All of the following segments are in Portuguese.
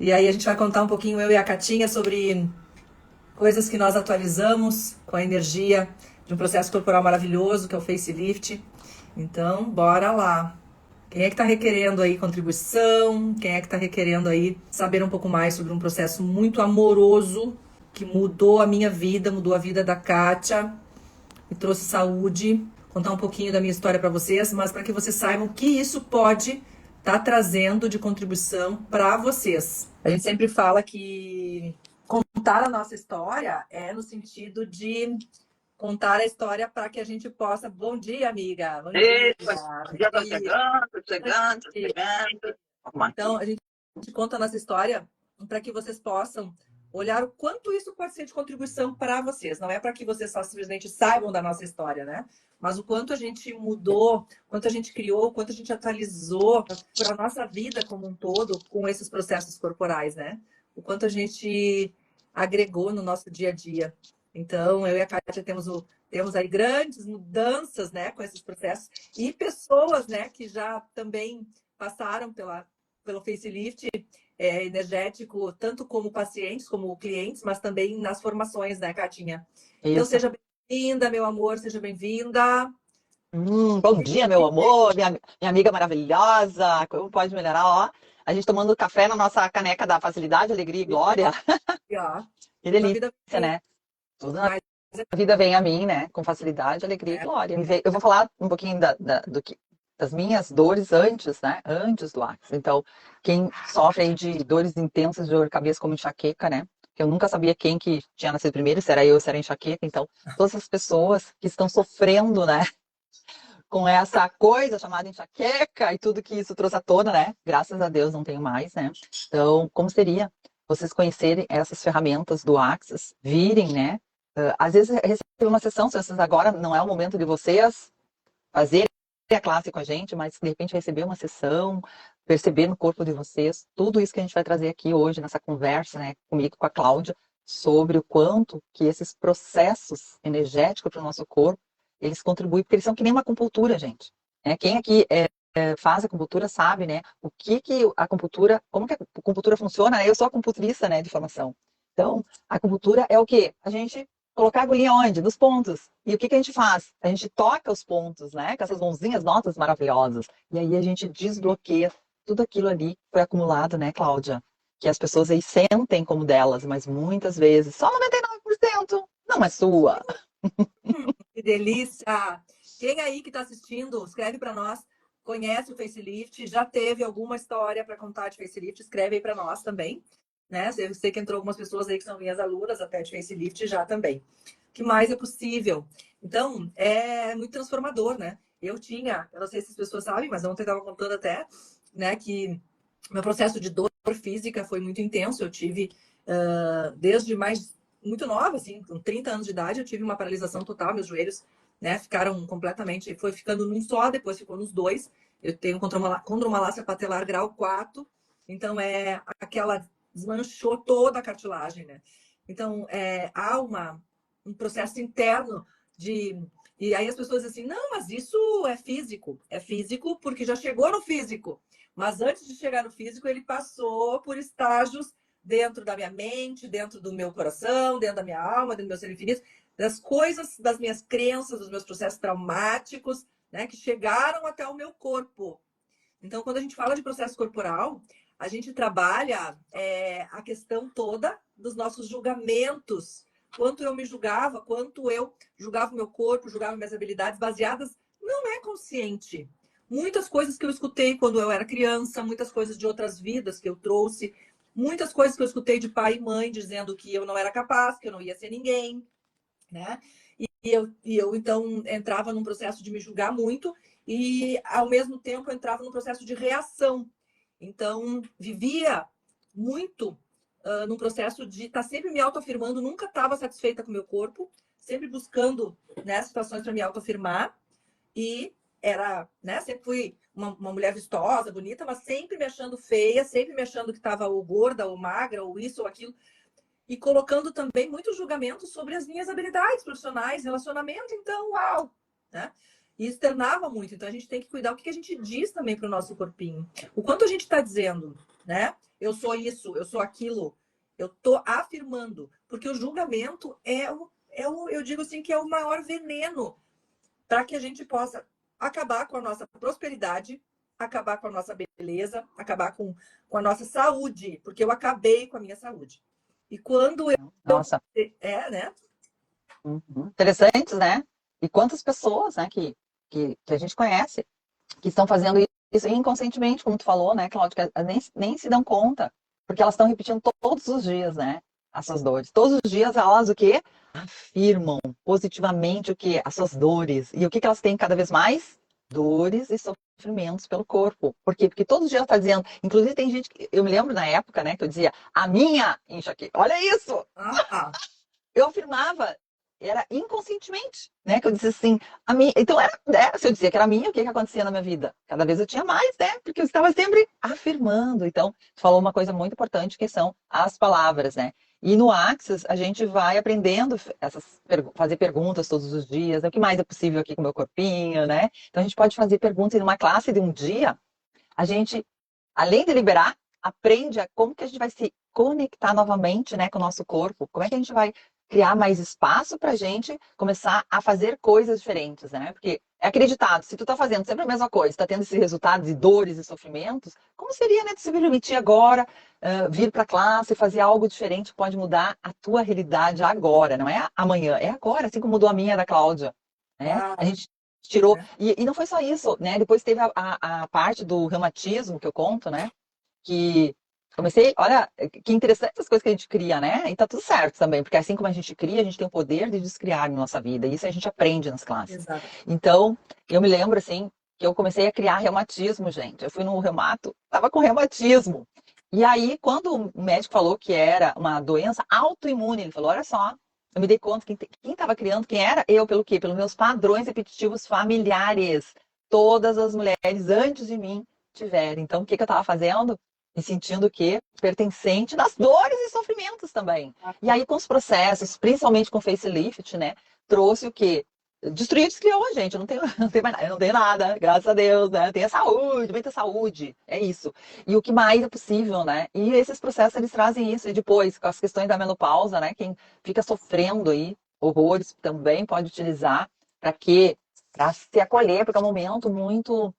E aí a gente vai contar um pouquinho, eu e a Catinha, sobre coisas que nós atualizamos com a energia de um processo corporal maravilhoso, que é o facelift. Então, bora lá. Quem é que está requerendo aí contribuição? Quem é que está requerendo aí saber um pouco mais sobre um processo muito amoroso que mudou a minha vida, mudou a vida da Kátia, me trouxe saúde? Contar um pouquinho da minha história para vocês, mas para que vocês saibam que isso pode estar trazendo de contribuição para vocês. A gente sempre fala que contar a nossa história é no sentido de contar a história para que a gente possa. Bom dia, amiga. Bom dia. Eita, já tá chegando, tô chegando, tô chegando. Então, a gente conta a nossa história para que vocês possam olhar o quanto isso pode ser de contribuição para vocês. Não é para que vocês só simplesmente saibam da nossa história, né? Mas o quanto a gente mudou, quanto a gente criou, quanto a gente atualizou para a nossa vida como um todo com esses processos corporais, né? O quanto a gente agregou no nosso dia a dia. Então, eu e a Kátia temos aí grandes mudanças, né, com esses processos. E pessoas, né, que já também passaram pelo facelift energético, tanto como pacientes, como clientes, mas também nas formações, né, Catinha? Então, Isso. seja bem-vinda, meu amor, seja bem-vinda. Bom dia, meu amor, minha amiga maravilhosa. Como pode melhorar? Ó, a gente tomando café na nossa caneca da facilidade, alegria e glória. E, ó, Que tudo na delícia, vida bem, né? Tudo na mas vida vem a mim, né? Com facilidade, alegria e glória. Eu vou falar um pouquinho das minhas dores antes, né? Antes do Axis. Então, quem sofre aí de dores intensas de dor de cabeça, como enxaqueca, né? Que eu nunca sabia quem que tinha nascido primeiro, se era eu ou se era enxaqueca. Então, todas as pessoas que estão sofrendo, né? Com essa coisa chamada enxaqueca e tudo que isso trouxe à tona, né? Graças a Deus não tenho mais, né? Então, como seria vocês conhecerem essas ferramentas do Axis, virem, né? Às vezes receber uma sessão, se vocês agora não é o momento de vocês fazerem a classe com a gente, mas de repente receber uma sessão, perceber no corpo de vocês, tudo isso que a gente vai trazer aqui hoje nessa conversa, né, comigo e com a Cláudia, sobre o quanto que esses processos energéticos para o nosso corpo, eles contribuem, porque eles são que nem uma acupuntura, gente. Quem aqui faz acupuntura sabe, né, o que a acupuntura, como que a acupuntura funciona, né? Eu sou acupunturista, né, de formação. Então, a acupuntura é o quê? A gente colocar a agulhinha onde? Nos pontos. E o que a gente faz? A gente toca os pontos, né? Com essas mãozinhas nossas maravilhosas. E aí a gente desbloqueia tudo aquilo ali que foi acumulado, né, Cláudia? Que as pessoas aí sentem como delas, mas muitas vezes só 99% não é sua. que delícia! Quem aí que está assistindo, escreve para nós, conhece o facelift, já teve alguma história para contar de facelift, escreve aí para nós também. Né? Eu sei que entrou algumas pessoas aí que são minhas alunas até de facelift já também. O que mais é possível? Então, é muito transformador, né? Eu não sei se as pessoas sabem, mas ontem eu estava contando até, né, que meu processo de dor física foi muito intenso. Eu tive, desde mais muito nova, assim, com 30 anos de idade, eu tive uma paralisação total, meus joelhos, né, ficaram completamente, foi ficando num só, depois ficou nos dois. Eu tenho condromalácia patelar grau 4, então aquela desmanchou toda a cartilagem, né? Então, há um processo interno de. E aí as pessoas dizem assim, não, mas isso é físico. É físico porque já chegou no físico. Mas antes de chegar no físico, ele passou por estágios dentro da minha mente, dentro do meu coração, dentro da minha alma, dentro do meu ser infinito, das coisas, das minhas crenças, dos meus processos traumáticos, né, que chegaram até o meu corpo. Então, quando a gente fala de processo corporal, a gente trabalha a questão toda dos nossos julgamentos. Quanto eu me julgava, quanto eu julgava o meu corpo, julgava minhas habilidades baseadas, não é consciente. Muitas coisas que eu escutei quando eu era criança, muitas coisas de outras vidas que eu trouxe, muitas coisas que eu escutei de pai e mãe dizendo que eu não era capaz, que eu não ia ser ninguém, né? E eu então entrava num processo de me julgar muito e ao mesmo tempo entrava num processo de reação. Então vivia muito num processo de estar sempre me autoafirmando, nunca estava satisfeita com o meu corpo, sempre buscando, né, situações para me autoafirmar e era, né, sempre fui uma mulher vistosa, bonita, mas sempre me achando feia, sempre me achando que estava ou gorda ou magra ou isso ou aquilo e colocando também muito julgamento sobre as minhas habilidades profissionais, relacionamento, então, uau! Né? E externava muito. Então, a gente tem que cuidar o que a gente diz também para o nosso corpinho. O quanto a gente está dizendo. né? Eu sou isso, eu sou aquilo. Eu tô afirmando, porque o julgamento eu digo assim, que é o maior veneno para que a gente possa acabar com a nossa prosperidade, acabar com a nossa beleza, acabar com a nossa saúde, porque eu acabei com a minha saúde. E quando eu Nossa, né? interessantes, né? E quantas pessoas, né, que a gente conhece que estão fazendo isso inconscientemente, como tu falou, né, Cláudia, que nem se dão conta, porque elas estão repetindo todos os dias, né, essas dores. Todos os dias elas o quê? Afirmam positivamente o que? As suas dores. E o que elas têm cada vez mais? Dores e sofrimentos pelo corpo. Por quê? Porque todos os dias está dizendo, inclusive tem gente que, eu me lembro na época, né, que eu dizia, a minha enxaqueca, olha isso! Eu afirmava, era inconscientemente, né? Que eu disse assim, a minha. Então, se eu dizia que era minha, o que acontecia na minha vida? Cada vez eu tinha mais, né? Porque eu estava sempre afirmando. Então, tu falou uma coisa muito importante, que são as palavras, né? E no Axis, a gente vai aprendendo fazer perguntas todos os dias, né? O que mais é possível aqui com o meu corpinho, né? Então, a gente pode fazer perguntas. E numa classe de um dia, a gente, além de liberar, aprende a como que a gente vai se conectar novamente, né, com o nosso corpo. Como é que a gente vai criar mais espaço para a gente começar a fazer coisas diferentes, né? Porque é acreditado, se tu tá fazendo sempre a mesma coisa, tá tendo esses resultados de dores e sofrimentos, como seria, né, de se permitir agora vir para a classe, fazer algo diferente que pode mudar a tua realidade agora, não é amanhã, é agora, assim como mudou a minha da Cláudia, né? A gente tirou. E não foi só isso, né? Depois teve a parte do reumatismo que eu conto, né? Que comecei, olha, que interessante as coisas que a gente cria, né? E tá tudo certo também, porque assim como a gente cria, a gente tem o poder de descriar na nossa vida. E isso a gente aprende nas classes. Exato. Então, eu me lembro, assim, que eu comecei a criar reumatismo, gente. Eu fui no reumato, tava com reumatismo. E aí, quando o médico falou que era uma doença autoimune, ele falou, olha só, eu me dei conta quem estava criando, quem era eu, pelo quê? Pelos meus padrões repetitivos familiares. Todas as mulheres antes de mim tiveram. Então, o que eu estava fazendo? Me sentindo o quê? Pertencente das dores e sofrimentos também. E aí, com os processos, principalmente com o facelift, né? Trouxe o quê? Destruiu e descriou, gente. Eu não tenho, não tenho mais nada, eu não tenho nada, graças a Deus, né? Tenho saúde, muita saúde. É isso. E o que mais é possível, né? E esses processos, eles trazem isso. E depois, com as questões da menopausa, né? Quem fica sofrendo aí, horrores, também pode utilizar para quê? Para se acolher, porque é um momento muito,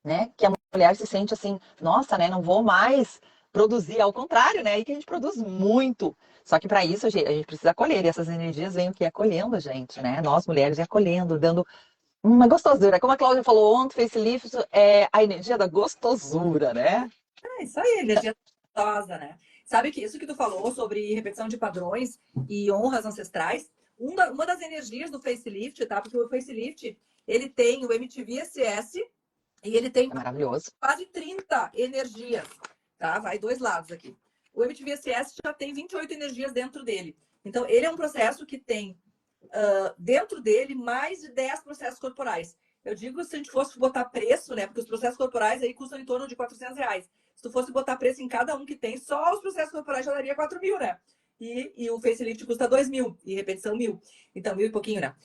né? Que a mulher se sente assim, nossa, né? Não vou mais produzir, ao contrário, né? E que a gente produz muito. Só que para isso a gente precisa acolher, e essas energias vêm o que? Acolhendo a gente, né? Nós mulheres acolhendo, dando uma gostosura. Como a Cláudia falou ontem, facelift é a energia da gostosura, né? É isso aí, energia gostosa, né? Sabe que isso que tu falou sobre repetição de padrões e honras ancestrais, uma das energias do facelift, tá? Porque o facelift, ele tem o MTV SS e ele tem É maravilhoso. quase 30 energias, tá? Vai dois lados aqui. O MTV SS já tem 28 energias dentro dele. Então, ele é um processo que tem dentro dele mais de 10 processos corporais. Eu digo, se a gente fosse botar preço, né? Porque os processos corporais aí custam em torno de R$ 400. Se tu fosse botar preço em cada um que tem, só os processos corporais já daria 4 mil, né? E o facelift custa 2 mil, e repetição 1.000. Então, 1.000 e pouquinho, né?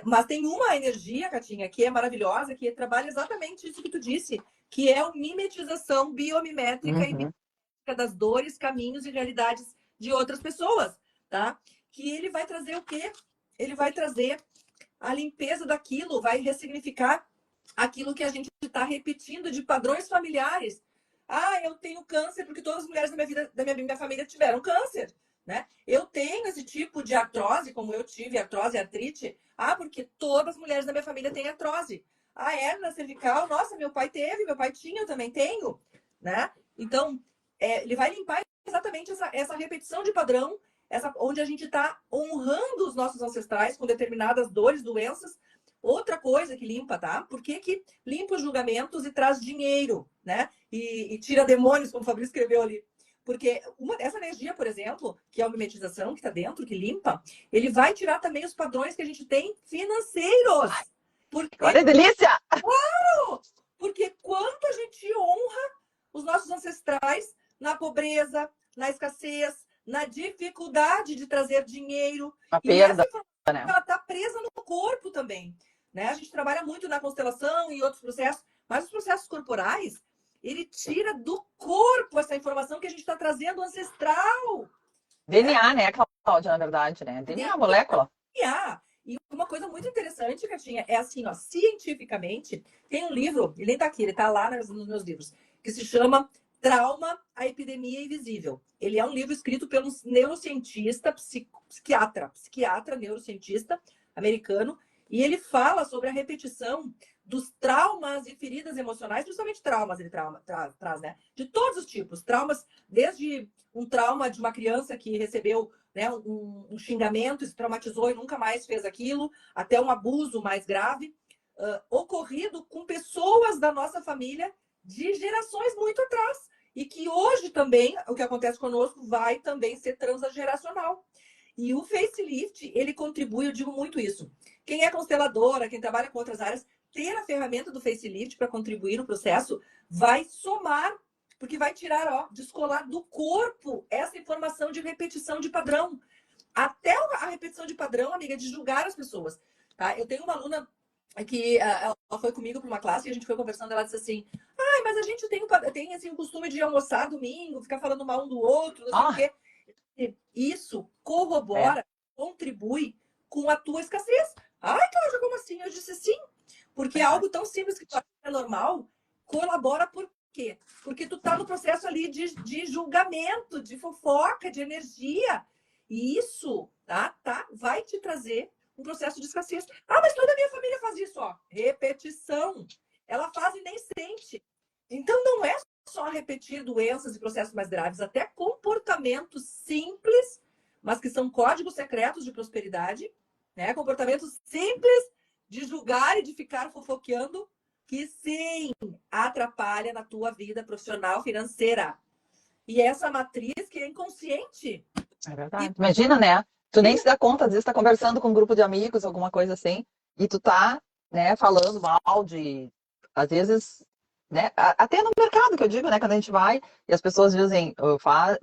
Mas tem uma energia, Catinha, que é maravilhosa, que trabalha exatamente isso que tu disse, que é a mimetização biomimétrica e biomimétrica das dores, caminhos e realidades de outras pessoas, tá? Que ele vai trazer o quê? Ele vai trazer a limpeza daquilo, vai ressignificar aquilo que a gente está repetindo de padrões familiares. Ah, eu tenho câncer porque todas as mulheres da minha família tiveram câncer, né? Eu tenho esse tipo de artrose, como eu tive artrose e artrite. Ah, porque todas as mulheres da minha família têm artrose. Ah, hérnia cervical, nossa, meu pai teve, meu pai tinha, eu também tenho, né? Então, ele vai limpar exatamente essa repetição de padrão, onde a gente está honrando os nossos ancestrais com determinadas dores, doenças. Outra coisa que limpa, tá? Por que limpa os julgamentos e traz dinheiro, né? E tira demônios, como o Fabrício escreveu ali. Porque essa energia, por exemplo, que é a mimetização que está dentro, que limpa, ele vai tirar também os padrões que a gente tem financeiros. Porque, Olha, delícia! porque quanto a gente honra os nossos ancestrais na pobreza, na escassez, na dificuldade de trazer dinheiro. Uma E essa perda, informação né? ela está presa no corpo também. Né? A gente trabalha muito na constelação e outros processos, mas os processos corporais, ele tira do corpo essa informação que a gente está trazendo ancestral. DNA, né, Cláudia, na verdade, né? DNA, molécula. DNA. E uma coisa muito interessante, Catinha, é assim, ó, cientificamente, tem um livro, ele nem tá aqui, ele tá lá nos meus livros, que se chama Trauma, a Epidemia Invisível. Ele é um livro escrito pelo neurocientista, psiquiatra, neurocientista americano, e ele fala sobre a repetição dos traumas e feridas emocionais, principalmente traumas, ele traz, né? De todos os tipos. Traumas, desde um trauma de uma criança que recebeu, né, um xingamento, se traumatizou e nunca mais fez aquilo, até um abuso mais grave, ocorrido com pessoas da nossa família de gerações muito atrás. E que hoje também, o que acontece conosco, vai também ser transgeracional. E o facelift, ele contribui, eu digo muito isso. Quem é consteladora, quem trabalha com outras áreas, ter a ferramenta do facelift para contribuir no processo vai somar, porque vai tirar, ó, descolar do corpo essa informação de repetição de padrão. Até a repetição de padrão, amiga, de julgar as pessoas. Tá? Eu tenho uma aluna que ela foi comigo para uma classe e a gente foi conversando, ela disse assim, ai, mas a gente tem assim, o costume de almoçar domingo, ficar falando mal um do outro, não sei o quê. Isso corrobora, contribui com a tua escassez. Ai, Cláudia, como assim? Eu disse sim, porque algo tão simples que é normal colabora por quê? Porque tu tá no processo ali de julgamento, de fofoca, de energia. E isso, vai te trazer um processo de escassez. Ah, mas toda a minha família faz isso, ó. Repetição. Ela faz e nem sente. Então, não é só repetir doenças e processos mais graves, até comportamentos simples, mas que são códigos secretos de prosperidade, né? Comportamentos simples de julgar e de ficar fofoqueando, que sim, atrapalha na tua vida profissional, financeira. E essa matriz que é inconsciente. É verdade. Imagina, né? Tu nem se dá conta, às vezes tá conversando com um grupo de amigos, alguma coisa assim, e tu tá, né, falando mal de, às vezes, né, até no mercado que eu digo, né, quando a gente vai e as pessoas dizem,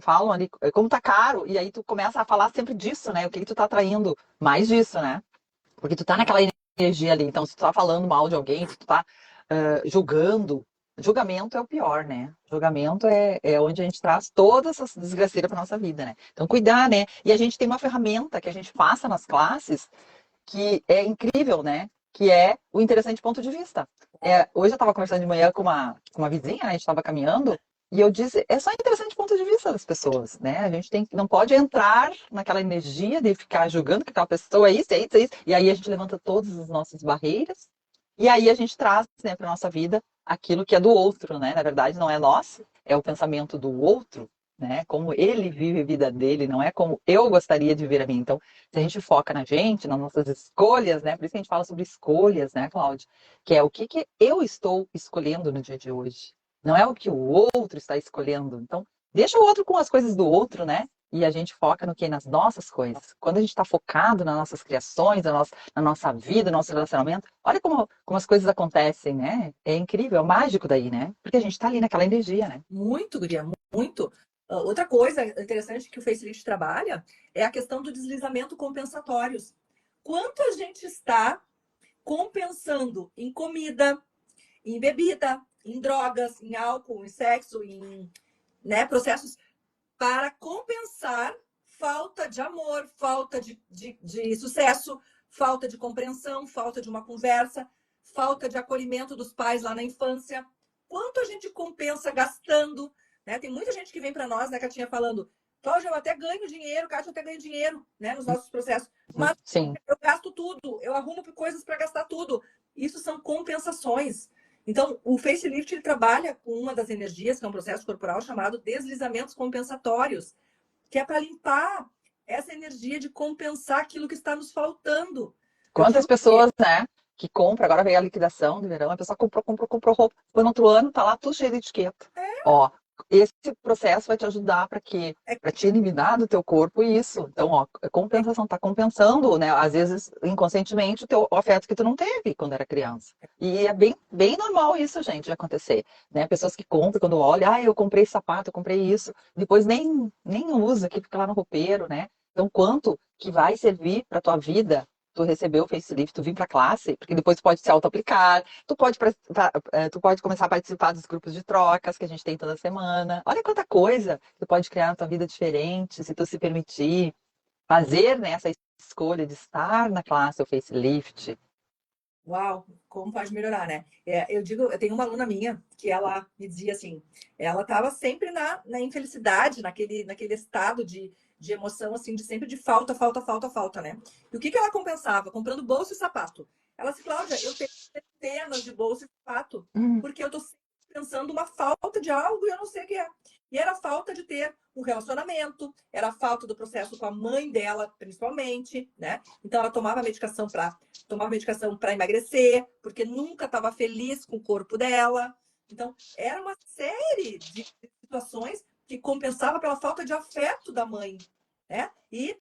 falam ali como tá caro, e aí tu começa a falar sempre disso, né? O que tu tá atraindo mais disso, né? Porque tu tá naquela energia ali. Então, se tu tá falando mal de alguém, se tu tá julgando, julgamento é o pior, né? Julgamento é onde a gente traz todas essas desgraceiras para nossa vida, né? Então, cuidar, né? E a gente tem uma ferramenta que a gente passa nas classes que é incrível, né? Que é o interessante ponto de vista. Hoje eu estava conversando de manhã com uma vizinha, né? A gente estava caminhando, e eu disse, é só interessante ponto de vista das pessoas, né? A gente não pode entrar naquela energia de ficar julgando que aquela pessoa é isso, é isso, é isso. E aí a gente levanta todas as nossas barreiras, e aí a gente traz, né, para nossa vida aquilo que é do outro, né? Na verdade, não é nosso, é o pensamento do outro, né? Como ele vive a vida dele, não é como eu gostaria de ver a mim. Então, se a gente foca na gente, nas nossas escolhas, né? Por isso que a gente fala sobre escolhas, né, Cláudia? Que é o que eu estou escolhendo no dia de hoje. Não é o que o outro está escolhendo. Então, deixa o outro com as coisas do outro, né? E a gente foca no que? Nas nossas coisas. Quando a gente está focado nas nossas criações, na nossa vida, no nosso relacionamento, olha como as coisas acontecem, né? É incrível, é o mágico daí, né? Porque a gente está ali naquela energia, né? Muito, Guria, muito. Outra coisa interessante que o Facelift trabalha é a questão do deslizamento compensatórios. Quanto a gente está compensando em comida, em bebida, em drogas, em álcool, em sexo, em, né, processos para compensar falta de amor, falta de sucesso, falta de compreensão, falta de uma conversa, falta de acolhimento dos pais lá na infância. Quanto a gente compensa gastando, né? Tem muita gente que vem para nós, né, Catinha, falando, Cláudia, eu até ganho dinheiro, Cátia, eu até ganho dinheiro, né, nos nossos processos, mas Sim. eu gasto tudo, eu arrumo coisas para gastar tudo. Isso são compensações. Então, o facelift ele trabalha com uma das energias, que é um processo corporal chamado deslizamentos compensatórios, que é para limpar essa energia de compensar aquilo que está nos faltando. Quantas pessoas, né, que compram, agora veio a liquidação do verão, a pessoa comprou roupa, foi no outro ano, tá lá tudo cheio de etiqueta. Ó, esse processo vai te ajudar para quê? Para te eliminar do teu corpo isso. Então, ó, compensação, tá compensando, né, às vezes inconscientemente o afeto que tu não teve quando era criança. E é bem, bem normal isso, gente, de acontecer, né? Pessoas que compram quando olham, eu comprei esse sapato, eu comprei isso, depois nem usa, que fica lá no roupeiro, né? Então, quanto que vai servir para tua vida tu receber o facelift, tu vir para classe, porque depois tu pode se auto-aplicar, tu pode começar a participar dos grupos de trocas que a gente tem toda semana. Olha quanta coisa tu pode criar na tua vida diferente, se tu se permitir fazer, né, essa escolha de estar na classe ou facelift. Uau, como pode melhorar, né? Eu digo, eu tenho uma aluna minha que ela me dizia assim, ela estava sempre na infelicidade, naquele estado de emoção, assim, de sempre de falta, falta, falta, falta, né? E o que ela compensava? Comprando bolsa e sapato. Ela disse, Cláudia, eu tenho centenas de bolsa e sapato, porque eu tô sempre pensando uma falta de algo e eu não sei o que é. E era a falta de ter um relacionamento, era a falta do processo com a mãe dela, principalmente, né? Então ela tomava medicação para emagrecer, porque nunca estava feliz com o corpo dela. Então, era uma série de situações que compensava pela falta de afeto da mãe, né? E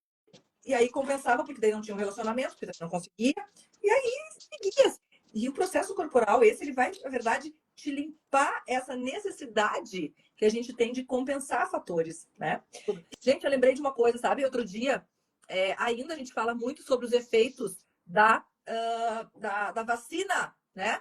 aí compensava porque daí não tinha um relacionamento, porque daí não conseguia, e aí seguia. E o processo corporal, esse, ele vai, na verdade, te limpar essa necessidade que a gente tem de compensar fatores, né? Gente, eu lembrei de uma coisa, sabe? Outro dia, ainda a gente fala muito sobre os efeitos da vacina, né?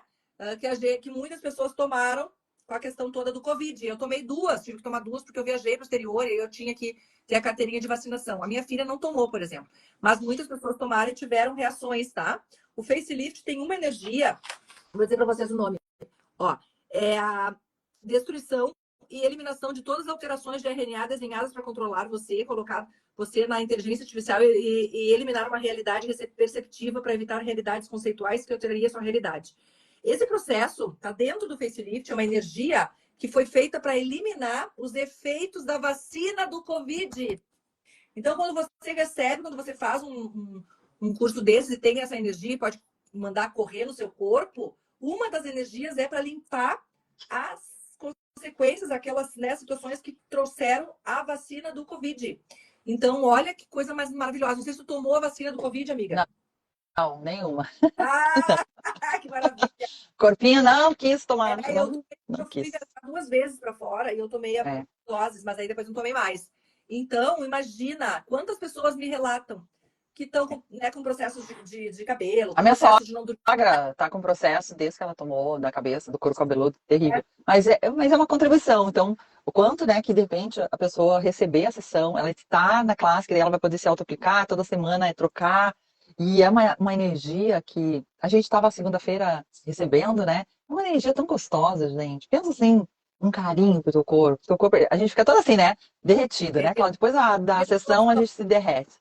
Que muitas pessoas tomaram com a questão toda do Covid. Eu tomei duas, tive que tomar duas porque eu viajei para o exterior e eu tinha que ter a carteirinha de vacinação. A minha filha não tomou, por exemplo. Mas muitas pessoas tomaram e tiveram reações, tá? O facelift tem uma energia, vou dizer para vocês o nome. Ó, é a destruição e eliminação de todas as alterações de RNA desenhadas para controlar você, colocar você na inteligência artificial e eliminar uma realidade perceptiva para evitar realidades conceituais que alteraria a sua realidade. Esse processo está dentro do facelift, é uma energia que foi feita para eliminar os efeitos da vacina do Covid. Então, quando você recebe, quando você faz um curso desses e tem essa energia, pode mandar correr no seu corpo, uma das energias é para limpar as consequências, aquelas, né, situações que trouxeram a vacina do Covid. Então, olha que coisa mais maravilhosa. Não sei se tu tomou a vacina do Covid, amiga. Não, não, nenhuma. Ah, que maravilha. Corpinho não quis tomar, Eu não fui quis. viajar duas vezes para fora e eu tomei a É. doses, mas aí depois não tomei mais. Então, imagina quantas pessoas me relatam que estão né, com processos de cabelo, A com minha processo de não dormir. sogra tá com processo desde que ela tomou da cabeça, do couro cabeludo, terrível. Mas é uma contribuição. Então, o quanto, né, que de repente a pessoa receber a sessão, ela está na classe, que daí ela vai poder se auto-aplicar toda semana, trocar. E é uma energia que a gente estava segunda-feira recebendo, né? Uma energia tão gostosa, gente. Pensa assim, um carinho pro teu corpo. Teu corpo, a gente fica toda assim, né? Derretido, né, Cláudia? Depois da sessão a gente se derrete.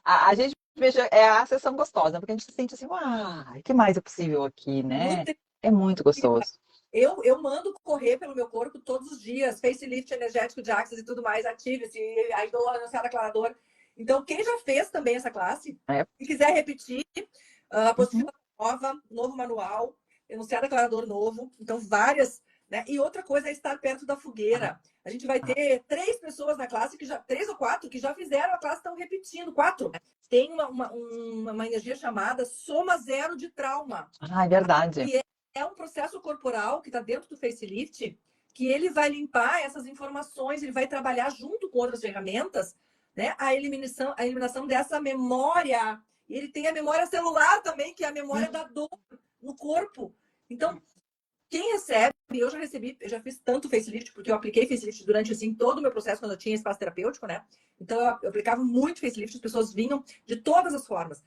A gente veja, é a sessão gostosa, porque a gente se sente assim, o que mais é possível aqui, né? Muito. É muito gostoso. Eu mando correr pelo meu corpo todos os dias, facelift energético de Axis e tudo mais, ative-se, aí dou anunciar declarador. Então, quem já fez também essa classe, É. se quiser repetir, Uhum. apostila nova, novo manual, enunciar declarador novo, então várias, né? E outra coisa é estar perto da Ah, fogueira. A gente vai ah. ter 3 pessoas na classe, três ou quatro, que já fizeram a classe, estão repetindo, 4. Tem uma energia chamada soma zero de trauma. Ah, é verdade. Que é um processo corporal que está dentro do facelift, que ele vai limpar essas informações, ele vai trabalhar junto com outras ferramentas, né, a eliminação dessa memória. E ele tem a memória celular também, que é a memória da dor no corpo. Então, quem recebe, eu já recebi, eu já fiz tanto facelift, porque eu apliquei facelift durante assim, todo o meu processo quando eu tinha espaço terapêutico, né? Então eu aplicava muito facelift, as pessoas vinham de todas as formas.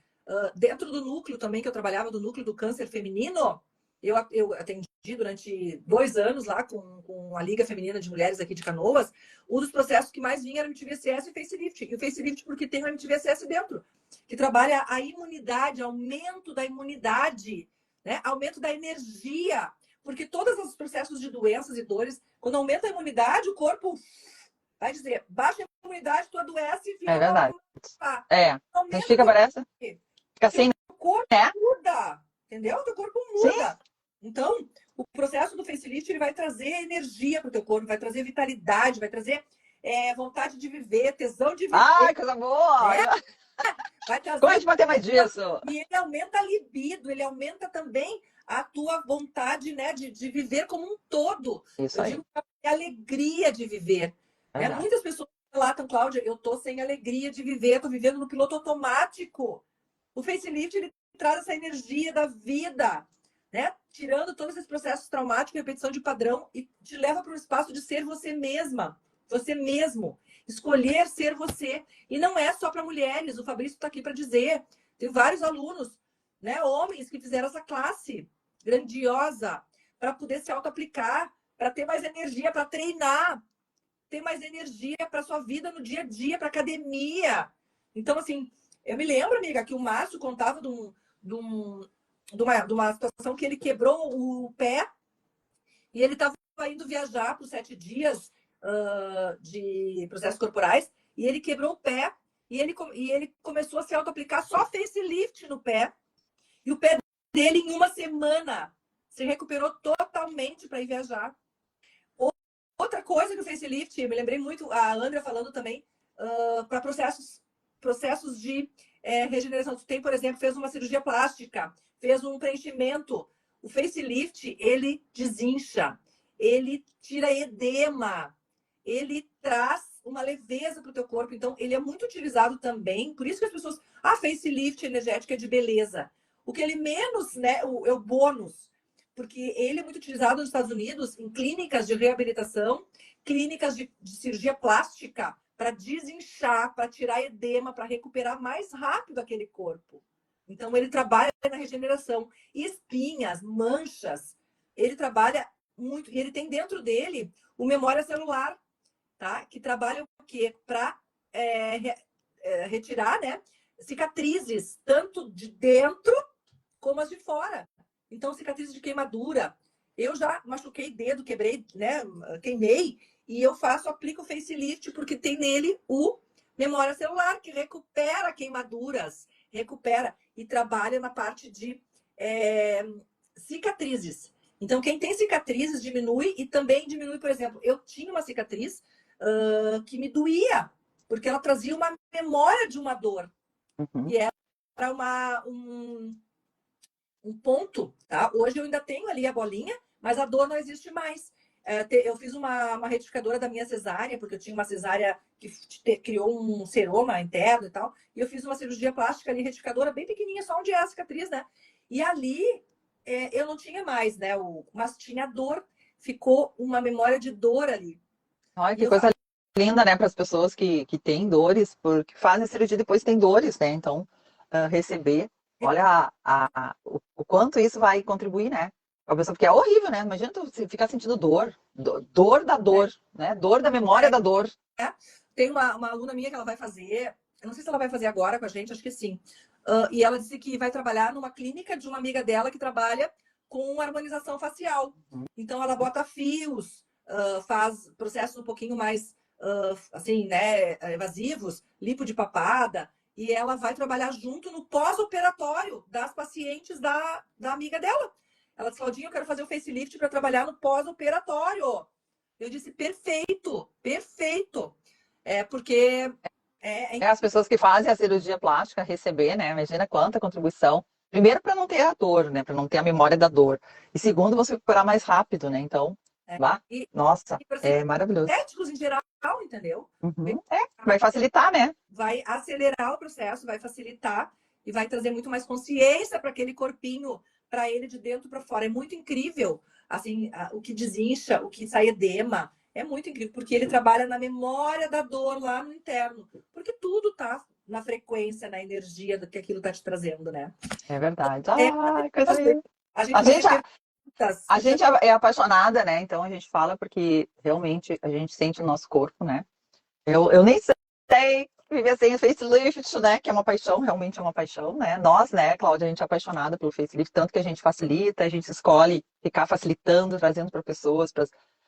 Dentro do núcleo também, que eu trabalhava, do núcleo do câncer feminino, eu atendi durante 2 anos lá com a Liga Feminina de Mulheres aqui de Canoas. Um dos processos que mais vinha era o MTVCS e facelift. E o facelift porque tem o MTVCS dentro, que trabalha a imunidade, aumento da imunidade, né? Aumento da energia. Porque todos os processos de doenças e dores, quando aumenta a imunidade, o corpo vai dizer, baixa a imunidade, tu adoece e É fica verdade. lá. A gente Aumenta fica, a parece, fica teu assim, corpo né? muda, entendeu? Teu corpo Sim. muda. Então, o processo do facelift ele vai trazer energia para o teu corpo, vai trazer vitalidade, vai trazer vontade de viver, tesão de viver, Ai, coisa boa! né? Vai Como a trazer gente vai ter mais disso? e ele aumenta a libido, ele aumenta também a tua vontade, né, de viver como um todo. Isso Eu aí, digo que é a alegria de viver. é Né? verdade. Muitas pessoas relatam, Cláudia, eu tô sem alegria de viver, tô vivendo no piloto automático. O facelift, ele traz essa energia da vida, né? Tirando todos esses processos traumáticos, repetição de padrão, e te leva para um espaço de ser você mesma, você mesmo. Escolher ser você. E não é só para mulheres, o Fabrício está aqui para dizer. Tem vários alunos, né, homens, que fizeram essa classe grandiosa para poder se auto-aplicar, para ter mais energia, para treinar, ter mais energia para sua vida no dia a dia, para academia. Então, assim, eu me lembro, amiga, que o Márcio contava de uma situação que ele quebrou o pé e ele estava indo viajar por 7 dias de processos corporais e ele quebrou o pé e ele começou a se auto-aplicar só facelift no pé e o pé dele em uma semana se recuperou totalmente para ir viajar. Outra coisa que o facelift, eu me lembrei muito, a Andrea falando também, para processos de regeneração. Tu tem, por exemplo, fez uma cirurgia plástica, fez um preenchimento. O facelift, ele desincha, ele tira edema, ele traz uma leveza para o teu corpo. Então, ele é muito utilizado também. Por isso que as pessoas... facelift energética é de beleza. O que ele menos, né, é o bônus. Porque ele é muito utilizado nos Estados Unidos em clínicas de reabilitação, clínicas de cirurgia plástica, para desinchar, para tirar edema, para recuperar mais rápido aquele corpo. Então, ele trabalha na regeneração. Espinhas, manchas, ele trabalha muito. E ele tem dentro dele o memória celular, tá? Que trabalha o quê? Para retirar, né, cicatrizes, tanto de dentro como as de fora. Então, cicatrizes de queimadura. Eu já machuquei dedo, quebrei, né? Queimei. E eu aplico o facelift, porque tem nele o memória celular, que recupera queimaduras, recupera e trabalha na parte de cicatrizes. Então, quem tem cicatrizes diminui e também diminui, por exemplo, eu tinha uma cicatriz que me doía, porque ela trazia uma memória de uma dor. Uhum. E era um ponto, tá? Hoje eu ainda tenho ali a bolinha, mas a dor não existe mais. Eu fiz uma retificadora da minha cesárea, porque eu tinha uma cesárea que criou um seroma interno e tal, e eu fiz uma cirurgia plástica ali, retificadora, bem pequenininha, só onde é a cicatriz, né? E ali eu não tinha mais, né? Mas tinha dor, ficou uma memória de dor ali. Olha E que eu coisa linda, né, para as pessoas que têm dores, porque fazem cirurgia e depois têm dores, né? Então, receber, olha o quanto isso vai contribuir, né? A pessoa, porque é horrível, né? Imagina tu ficar sentindo dor, dor da dor, né? Dor da memória da dor. Tem uma aluna minha que ela vai fazer, eu não sei se ela vai fazer agora com a gente, acho que sim. E ela disse que vai trabalhar numa clínica de uma amiga dela que trabalha com harmonização facial. Então ela bota fios, faz processos um pouquinho mais assim, né, evasivos, lipo de papada, e ela vai trabalhar junto no pós-operatório das pacientes da amiga dela. Ela disse, Claudinha, eu quero fazer o facelift para trabalhar no pós-operatório. Eu disse, perfeito, perfeito. Porque As pessoas que fazem a cirurgia plástica receber, né? Imagina quanta contribuição. Primeiro, para não ter a dor, né? Para não ter a memória da dor. E segundo, você recuperar mais rápido, né? Então, vá. e Nossa, para é maravilhoso. estéticos em geral, entendeu? Uhum. Vai facilitar, né? Vai acelerar o processo, vai facilitar e vai trazer muito mais consciência para aquele corpinho, para ele de dentro para fora. É muito incrível, assim, o que desincha, o que sai edema. É muito incrível, porque ele trabalha na memória da dor lá no interno. Porque tudo tá na frequência, na energia do que aquilo tá te trazendo, né? É verdade. É, Ai, coisa linda. a gente A vai gente, ter perguntas. a gente é apaixonada, né? Então a gente fala porque realmente a gente sente o nosso corpo, né? Eu nem sei viver sem o facelift, né? Que é uma paixão, realmente é uma paixão, né? Nós, né, Cláudia, a gente é apaixonada pelo facelift, tanto que a gente facilita, a gente escolhe ficar facilitando, trazendo para pessoas, para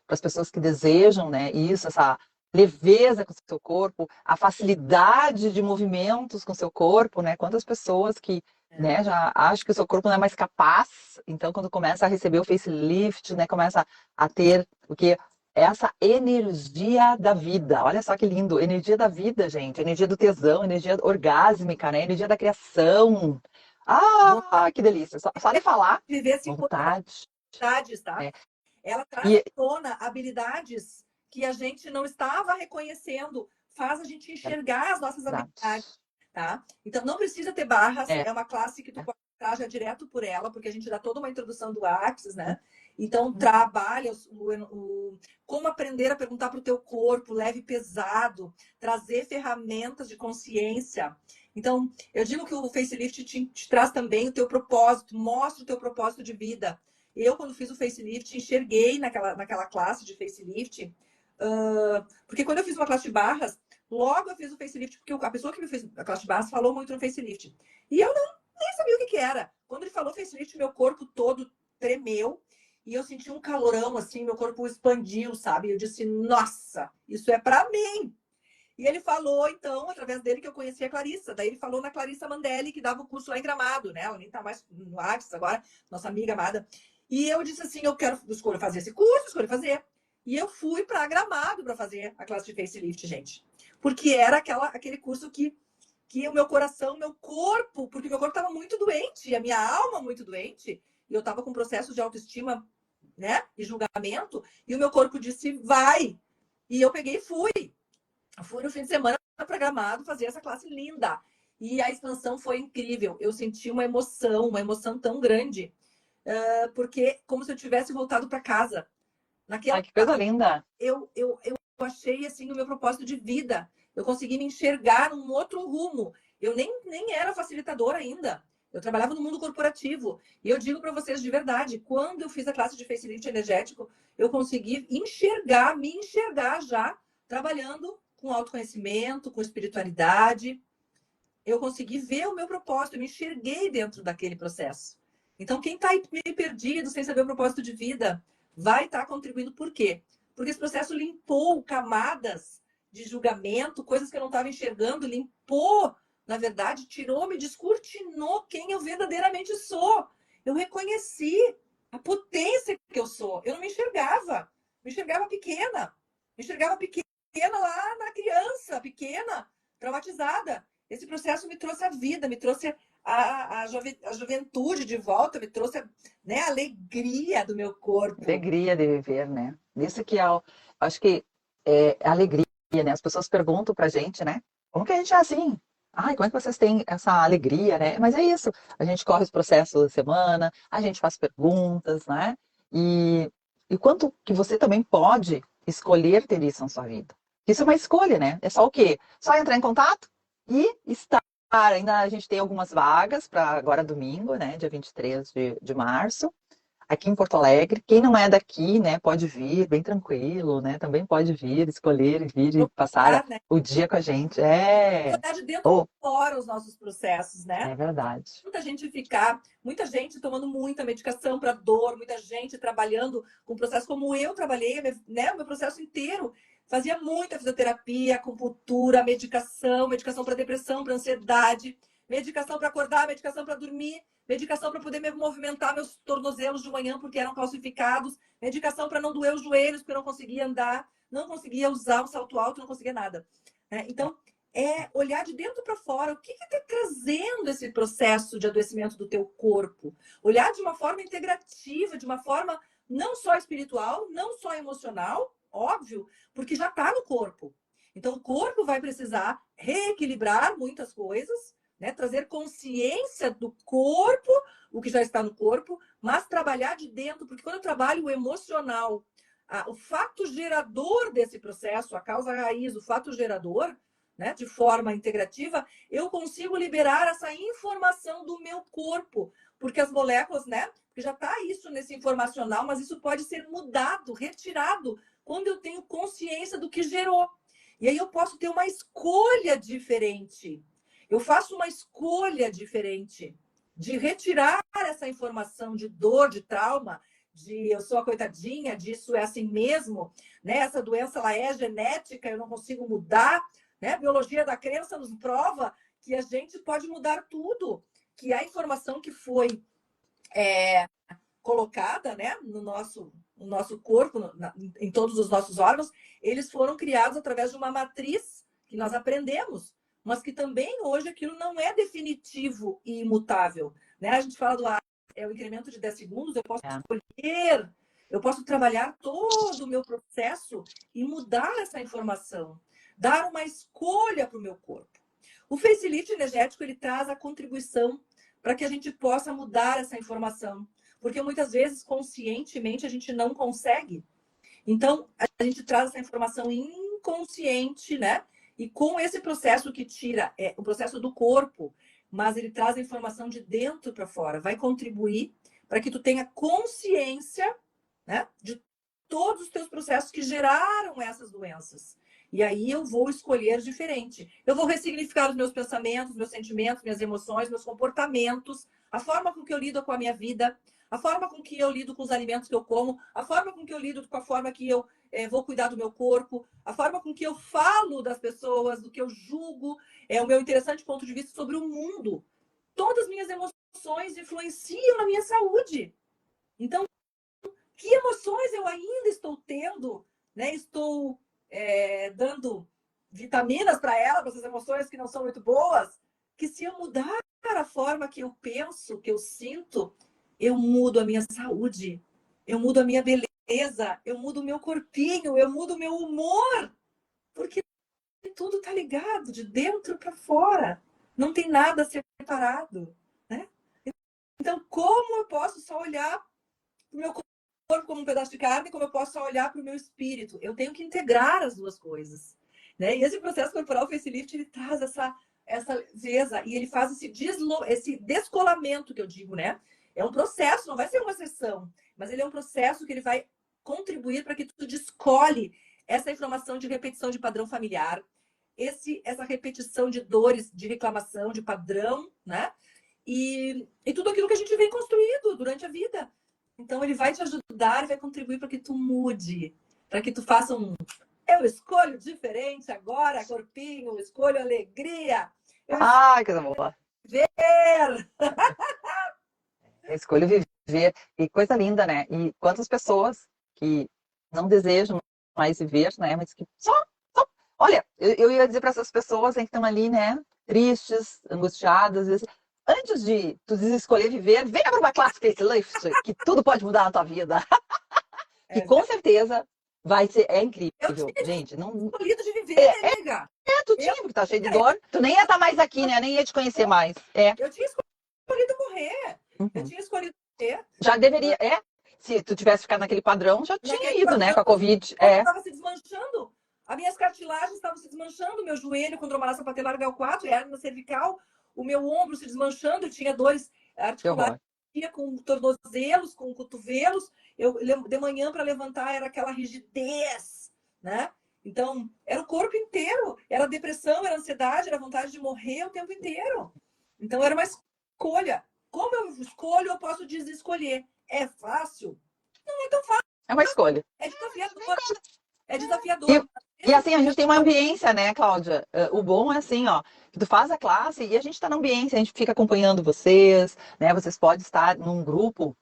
as pessoas que desejam, né? Isso, essa leveza com o seu corpo, a facilidade de movimentos com o seu corpo, né? Quantas pessoas que, né, já acham que o seu corpo não é mais capaz, então quando começa a receber o facelift, né, começa a ter o que essa energia da vida. Olha só que lindo, energia da vida, gente, energia do tesão, energia orgásmica, né? Energia da criação. Ah, que delícia. Só de falar, Viver assim com vontade. habilidades, tá? É. Ela traz à E, tona habilidades que a gente não estava reconhecendo, faz a gente enxergar as nossas verdade. habilidades. tá? Então, não precisa ter barras, É. é uma classe que tu pode entrar já direto por ela, porque a gente dá toda uma introdução do Axis, né? Então, trabalha como aprender a perguntar para o teu corpo, leve e pesado, trazer ferramentas de consciência. Então, eu digo que o facelift te traz também o teu propósito, mostra o teu propósito de vida. Eu, quando fiz o facelift, enxerguei naquela classe de facelift, porque quando eu fiz uma classe de barras, logo eu fiz o facelift, porque a pessoa que me fez a classe de barras falou muito no facelift. E eu nem sabia o que era. Quando ele falou facelift, meu corpo todo tremeu. E eu senti um calorão, assim, meu corpo expandiu, sabe? Eu disse, nossa, isso é para mim. E ele falou, então, através dele, que eu conhecia a Clarissa. Daí ele falou na Clarissa Mandelli, que dava o curso lá em Gramado, né? Ela nem tá mais no Artes agora, nossa amiga amada. E eu disse assim, escolho fazer esse curso, escolho fazer. E eu fui para Gramado para fazer a classe de facelift, gente. Porque era aquele curso que o meu coração, meu corpo, porque meu corpo estava muito doente, e a minha alma muito doente, e eu estava com processos de autoestima, né? E julgamento, e o meu corpo disse, vai. E eu peguei e fui. Fui no fim de semana para Gramado fazer essa classe linda. E a expansão foi incrível. Eu senti uma emoção tão grande, porque como se eu tivesse voltado para casa. Ai, Naquela, que coisa linda. eu achei assim o meu propósito de vida. Eu consegui me enxergar num outro rumo. Eu nem era facilitadora ainda. Eu trabalhava no mundo corporativo. E eu digo para vocês de verdade, quando eu fiz a classe de facilite energético, eu consegui me enxergar já trabalhando com autoconhecimento, com espiritualidade. Eu consegui ver o meu propósito, eu me enxerguei dentro daquele processo. Então, quem está aí meio perdido, sem saber o propósito de vida, vai estar contribuindo. Por quê? Porque esse processo limpou camadas de julgamento, coisas que eu não estava enxergando, limpou, na verdade, tirou, me descortinou quem eu verdadeiramente sou. Eu reconheci a potência que eu sou. Eu não me enxergava pequena, me enxergava pequena lá na criança, pequena, traumatizada. Esse processo me trouxe a vida, me trouxe a juventude de volta, me trouxe né, a alegria do meu corpo. Alegria de viver, né? Isso que é, acho que é alegria, né? As pessoas perguntam pra gente, né? Como que a gente é assim? Ai, como é que vocês têm essa alegria, né? Mas é isso. A gente corre os processos da semana, a gente faz perguntas, né? E quanto que você também pode escolher ter isso na sua vida. Isso é uma escolha, né? É só o quê? Só entrar em contato e estar. Ainda a gente tem algumas vagas para agora domingo, né? Dia 23 de março aqui em Porto Alegre. Quem não é daqui, né, pode vir, bem tranquilo, né? Também pode vir, escolher vir e passar Né? o dia com a gente. É, Olhar de dentro oh, para fora os nossos processos, né? é verdade. Muita gente tomando muita medicação para dor, muita gente trabalhando com processo como eu trabalhei, né? O meu processo inteiro. Fazia muita fisioterapia, acupuntura, medicação para depressão, para ansiedade, medicação para acordar, medicação para dormir, medicação para poder me movimentar meus tornozelos de manhã porque eram calcificados, medicação para não doer os joelhos porque eu não conseguia andar, não conseguia usar um salto alto, não conseguia nada. Então, é olhar de dentro para fora, o que está trazendo esse processo de adoecimento do teu corpo. Olhar de uma forma integrativa, de uma forma não só espiritual, não só emocional, óbvio, porque já está no corpo. Então, o corpo vai precisar reequilibrar muitas coisas, né? Trazer consciência do corpo, o que já está no corpo, mas trabalhar de dentro, porque quando eu trabalho o emocional, o fato gerador desse processo, a causa raiz, o fato gerador, né, de forma integrativa, eu consigo liberar essa informação do meu corpo, porque as moléculas, né, porque já está isso nesse informacional, mas isso pode ser mudado, retirado, quando eu tenho consciência do que gerou. E aí eu posso ter uma escolha diferente. Eu faço uma escolha diferente de retirar essa informação de dor, de trauma, de eu sou a coitadinha, disso é assim mesmo, né? Essa doença ela é genética, eu não consigo mudar, né? A biologia da crença nos prova que a gente pode mudar tudo, que a informação que foi colocada, né, no nosso corpo, em todos os nossos órgãos, eles foram criados através de uma matriz que nós aprendemos, mas que também hoje aquilo não é definitivo e imutável. Né? A gente fala do o incremento de 10 segundos, eu posso escolher, eu posso trabalhar todo o meu processo e mudar essa informação, dar uma escolha para o meu corpo. O facelift energético, ele traz a contribuição para que a gente possa mudar essa informação. Porque muitas vezes, conscientemente, a gente não consegue. Então, a gente traz essa informação inconsciente, né? E com esse processo que tira, é o processo do corpo, mas ele traz a informação de dentro para fora, vai contribuir para que tu tenha consciência, né, de todos os teus processos que geraram essas doenças. E aí eu vou escolher diferente. Eu vou ressignificar os meus pensamentos, meus sentimentos, minhas emoções, meus comportamentos, a forma com que eu lido com a minha vida, a forma com que eu lido com os alimentos que eu como, a forma com que eu lido com a forma que eu vou cuidar do meu corpo, a forma com que eu falo das pessoas, do que eu julgo, é o meu interessante ponto de vista sobre o mundo. Todas as minhas emoções influenciam na minha saúde. Então, que emoções eu ainda estou tendo, né? Estou dando vitaminas para ela, para essas emoções que não são muito boas, que se eu mudar a forma que eu penso, que eu sinto, eu mudo a minha saúde, eu mudo a minha beleza, eu mudo o meu corpinho, eu mudo o meu humor, porque tudo está ligado de dentro para fora, não tem nada separado, né? Então, como eu posso só olhar para o meu corpo como um pedaço de carne, como eu posso só olhar para o meu espírito? Eu tenho que integrar as duas coisas, né? E esse processo corporal facelift, ele traz essa leveza e ele faz esse descolamento que eu digo, né? É um processo, não vai ser uma sessão, mas ele é um processo que ele vai contribuir para que tu descole essa informação de repetição de padrão familiar, essa repetição de dores, de reclamação, de padrão, né? E tudo aquilo que a gente vem construído durante a vida. Então, ele vai te ajudar e vai contribuir para que tu mude, para que tu faça eu escolho diferente agora, corpinho, eu escolho alegria. Eu Ah, coisa boa. ver. Eu escolho viver. E coisa linda, né? E quantas pessoas que não desejam mais viver, né? Mas que só... Olha, eu ia dizer para essas pessoas que estão ali, né? Tristes, angustiadas, às vezes, antes de tu escolher viver, venha para uma classe facelift, que tudo pode mudar na tua vida. Que com certeza vai ser, é incrível. Eu tinha Gente, não. escolhido de viver, né, amiga? Tu tinha, porque tá cheio de dor. Tu nem ia estar mais aqui, né? Nem ia te conhecer mais. Eu tinha escolhido morrer. Eu Uhum. tinha escolhido morrer. Já deveria, se tu tivesse ficado naquele padrão, já tinha ido, Padrão, né, com a Covid. estava se desmanchando. As minhas cartilagens estavam se desmanchando, meu joelho, condromalácia patelar grau 4, hernia cervical, o meu ombro se desmanchando, eu tinha dores articulares com tornozelos, com cotovelos. De manhã para levantar era aquela rigidez, né? Então, era o corpo inteiro, era depressão, era ansiedade, era vontade de morrer o tempo inteiro. Então, era uma escolha. Como eu escolho, eu posso desescolher. É fácil? Não é tão fácil. É uma escolha. É desafiador. É desafiador. E assim, a gente tem uma ambiência, né, Cláudia? O bom é assim, ó, que tu faz a classe e a gente está na ambiência, a gente fica acompanhando vocês, né? Vocês podem estar num grupo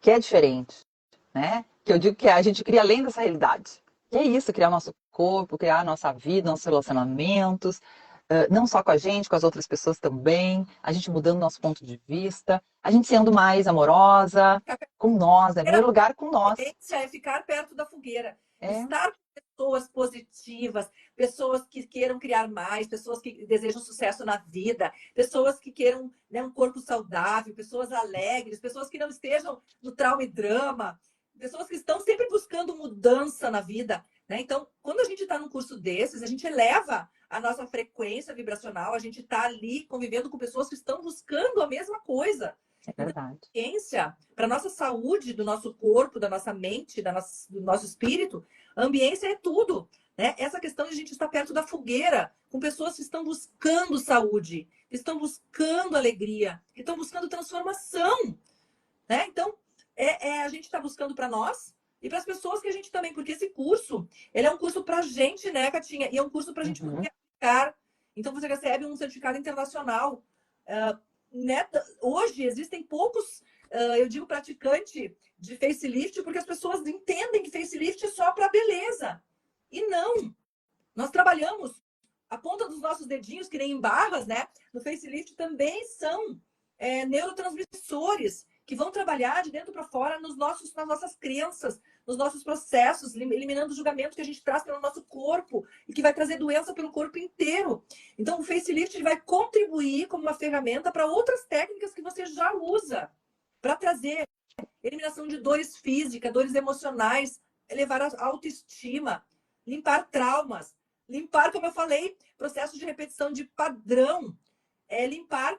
que é diferente, né? Que eu digo que a gente cria além dessa realidade. E é isso, criar o nosso corpo, criar a nossa vida, nossos relacionamentos, não só com a gente, com as outras pessoas também, a gente mudando nosso ponto de vista, a gente sendo mais amorosa com nós, né? Em primeiro lugar, com nós. É ficar perto da fogueira. É. Estar com pessoas positivas, pessoas que queiram criar mais, pessoas que desejam sucesso na vida, pessoas que queiram, né, um corpo saudável, pessoas alegres, pessoas que não estejam no trauma e drama, pessoas que estão sempre buscando mudança na vida, né? Então, quando a gente está num curso desses, a gente eleva a nossa frequência vibracional, a gente está ali convivendo com pessoas que estão buscando a mesma coisa. É verdade. Para nossa saúde, do nosso corpo, da nossa mente, do nosso espírito, a ambiência é tudo, né? Essa questão de a gente estar perto da fogueira, com pessoas que estão buscando saúde, que estão buscando alegria, que estão buscando transformação, né? Então, a gente está buscando para nós e para as pessoas que a gente também, porque esse curso, ele é um curso para a gente, né, Catinha? E é um curso para a gente poder aplicar. Então, você recebe um certificado internacional. Né? Hoje existem poucos, eu digo, praticantes de facelift, porque as pessoas entendem que facelift é só para beleza. E não. Nós trabalhamos a ponta dos nossos dedinhos, que nem em barras, né? No facelift também são neurotransmissores que vão trabalhar de dentro para fora nas nossas crenças, nos nossos processos, eliminando o julgamento que a gente traz pelo nosso corpo e que vai trazer doença pelo corpo inteiro. Então, o facelift ele vai contribuir como uma ferramenta para outras técnicas que você já usa, para trazer eliminação de dores físicas, dores emocionais, elevar a autoestima, limpar traumas, limpar, como eu falei, processo de repetição de padrão, limpar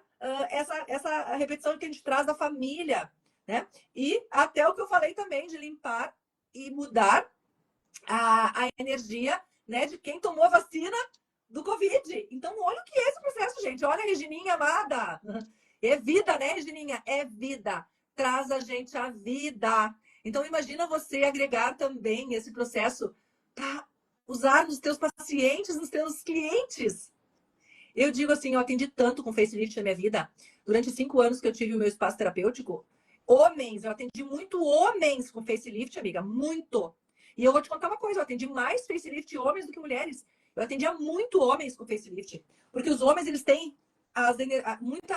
essa repetição que a gente traz da família, né? E até o que eu falei também de limpar e mudar a energia, né, de quem tomou a vacina do Covid. Então, olha o que é esse processo, gente. Olha, Regininha amada. É vida, né, Regininha? É vida. Traz a gente a vida. Então, imagina você agregar também esse processo para usar nos teus pacientes, nos teus clientes. Eu digo assim, eu atendi tanto com facelift na minha vida. Durante 5 anos que eu tive o meu espaço terapêutico, homens, eu atendi muito homens com facelift, amiga, muito. E eu vou te contar uma coisa, eu atendi mais facelift homens do que mulheres. Eu atendia muito homens com facelift, porque os homens eles têm muito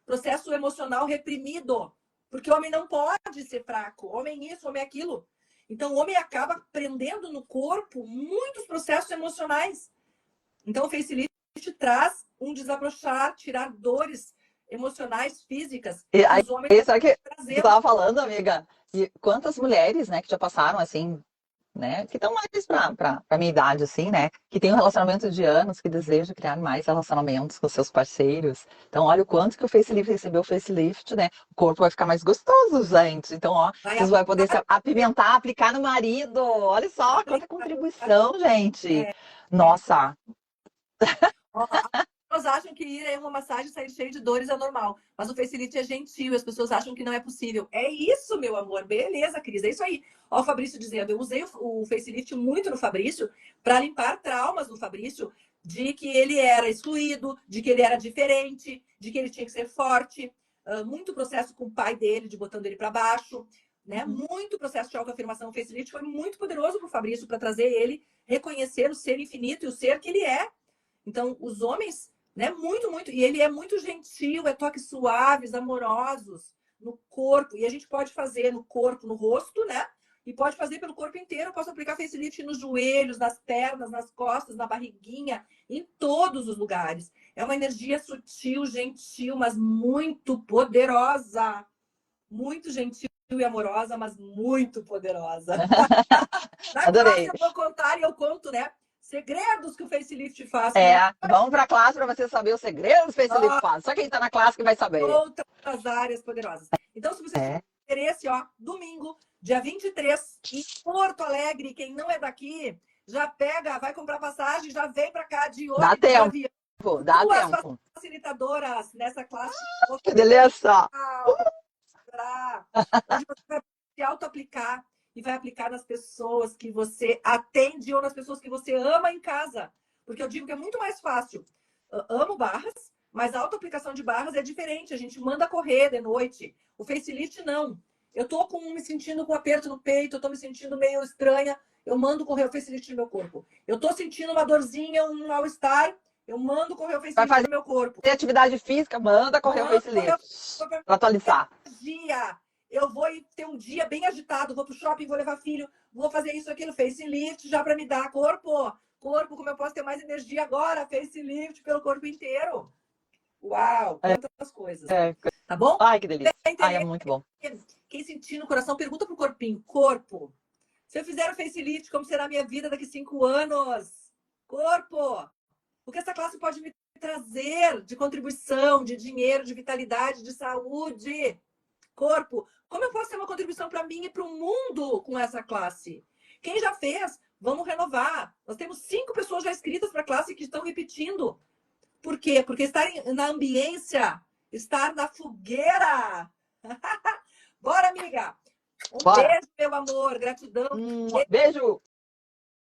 processo emocional reprimido, porque o homem não pode ser fraco, homem isso, homem aquilo. Então o homem acaba prendendo no corpo muitos processos emocionais. Então o facelift traz um desabrochar, tirar dores emocionais, físicas, E que aí, os homens sabe que tu trazem. estava falando, amiga? E quantas mulheres, né, que já passaram assim, né, que estão mais pra minha idade, assim, né, que tem um relacionamento de anos, que desejam criar mais relacionamentos com seus parceiros. Então, olha o quanto que o facelift recebeu o facelift, né? O corpo vai ficar mais gostoso, gente. Então, ó, Vai vocês vão poder se apimentar, aplicar no marido. Olha só quanta contribuição, gente. Nossa. As pessoas acham que ir em uma massagem e sair cheio de dores é normal, mas o facelift é gentil e as pessoas acham que não é possível. É isso, meu amor. Beleza, Cris, é isso aí. Ó, o Fabrício dizendo, eu usei o facelift muito no Fabrício para limpar traumas do Fabrício de que ele era excluído, de que ele era diferente, de que ele tinha que ser forte. Muito processo com o pai dele, de botando ele para baixo, né? Muito processo de autoafirmação. O facelift foi muito poderoso para o Fabrício para trazer ele reconhecer o ser infinito e o ser que ele é. Então, os homens, né, muito, muito, e ele é muito gentil, é toques suaves, amorosos no corpo, e a gente pode fazer no corpo, no rosto, né? E pode fazer pelo corpo inteiro. Eu posso aplicar facelift nos joelhos, nas pernas, nas costas, na barriguinha, em todos os lugares. É uma energia sutil, gentil, mas muito poderosa. Muito gentil e amorosa, mas muito poderosa. Na classe Adorei. eu vou contar e eu conto, né? Segredos que o facelift faz. Vamos para a classe para você saber os segredos do facelift faz. Só quem está na classe que vai saber. Outras áreas poderosas. Então, se você tiver É. interesse, ó, domingo, dia 23, em Porto Alegre, quem não é daqui, já pega, vai comprar passagem, já vem para cá de Dá ônibus, de tempo, avião. dá Duas tempo. facilitadoras nessa classe. Que delícia! Onde você vai se auto-aplicar e vai aplicar nas pessoas que você atende ou nas pessoas que você ama em casa. Porque eu digo que é muito mais fácil. Eu amo barras, mas a auto-aplicação de barras é diferente. A gente manda correr de noite. O facelift, não. Eu tô me sentindo com aperto no peito, eu tô me sentindo meio estranha, eu mando correr o facelift no meu corpo. Eu tô sentindo uma dorzinha, um mal-estar, eu mando correr o Vai facelift fazer no meu corpo. atividade física, manda correr o Mando correr facelift. Para atualizar. dia. Eu vou ter um dia bem agitado, vou pro shopping, vou levar filho, vou fazer isso aqui no facelift já para me dar corpo. Corpo, como eu posso ter mais energia agora? Facelift pelo corpo inteiro. Uau, quantas coisas. Tá bom? Ai, que delícia. Ai, é muito bom. Quem sentir no coração, pergunta pro corpinho. Corpo. Se eu fizer o facelift, como será a minha vida daqui 5 anos? Corpo. O que essa classe pode me trazer de contribuição, de dinheiro, de vitalidade, de saúde? Corpo. Como eu posso ter uma contribuição para mim e para o mundo com essa classe? Quem já fez, vamos renovar. Nós temos 5 pessoas já inscritas para a classe que estão repetindo. Por quê? Porque estar na ambiência, estar na fogueira. Bora, amiga! Um Bora. beijo, meu amor. Gratidão. Beijo.